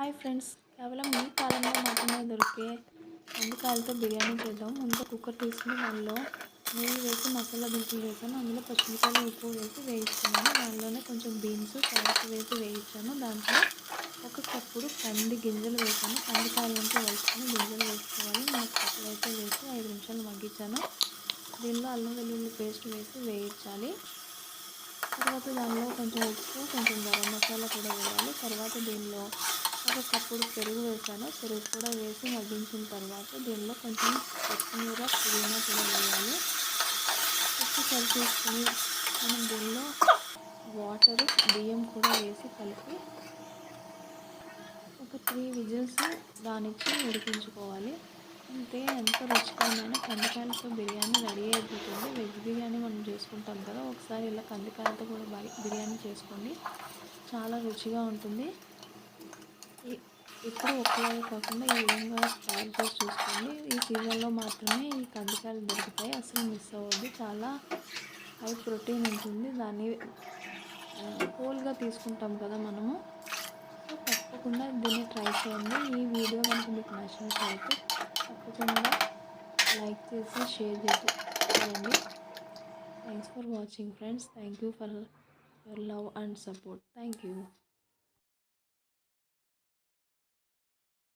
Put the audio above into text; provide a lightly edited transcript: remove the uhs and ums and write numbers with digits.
Hi friends, కేవలం ఈ కాలంలో మాత్రమే దొరికే కందికాయలతో బిర్యానీ చేద్దాం. ముందు కుక్కర్ తీసుకుని దానిలో నెయ్యి వేసి మసాలా దినుసులు వేసాను. అందులో పచ్చిమిరపకాయలు ఉప్పు వేసి వేయించుకున్నాను. దానిలోనే కొంచెం బీన్స్ క్యారెట్ వేసి వేయించాను. దాంట్లో ఒక కప్పుడు కంది గింజలు వేసాను. కందికాయలంతా వలుచుకొని గింజలు వేసుకోవాలి. 4 కప్పులు అయితే వేసి 5 నిమిషాలు మగ్గించాను. దీనిలో అల్లం వెల్లుల్లి పేస్ట్ వేసి వేయించాలి. తర్వాత దానిలో కొంచెం ఉప్పు, కొంచెం గరం మసాలా కూడా వేయాలి. తర్వాత దీనిలో ఒక కప్పుడు పెరుగు వేసాను. పెరుగు కూడా వేసి మగ్గించిన తర్వాత దీనిలో కొంచెం కొత్తిమీర, పుదీనా కూడా వేయాలి. ఉప్పు కలిపేసుకుని మనం దీనిలో వాటర్, బియ్యం కూడా వేసి కలిపి ఒక 3 విజిల్స్ రానిచ్చి ఉడికించుకోవాలి. అంతే, ఎంతో రుచికరమైన కందికాయలతో బిర్యానీ రెడీ అయిపోతుంది. వెజ్ బిర్యానీ మనం చేసుకుంటాం కదా, ఒకసారి ఇలా కందికాయలతో కూడా బిర్యానీ చేసుకోండి, చాలా రుచిగా ఉంటుంది. ఎప్పుడు ఒకలాగే కాకుండా ఈ విధంగా తయారు చేసి చూసుకోండి. ఈ సీజన్లో మాత్రమే ఈ కందికాయలు దొరుకుతాయి, అసలు మిస్ అవ్వద్దు. చాలా హై ప్రోటీన్ ఉంటుంది. దాన్ని హోల్గా తీసుకుంటాం కదా మనము. సో తప్పకుండా దీన్ని ట్రై చేయండి. ఈ వీడియో కనుక మీకు నచ్చినట్లయితే తప్పకుండా లైక్ చేసి షేర్ చేయండి. Thanks for watching friends. Thank you for your love and support. Thank you.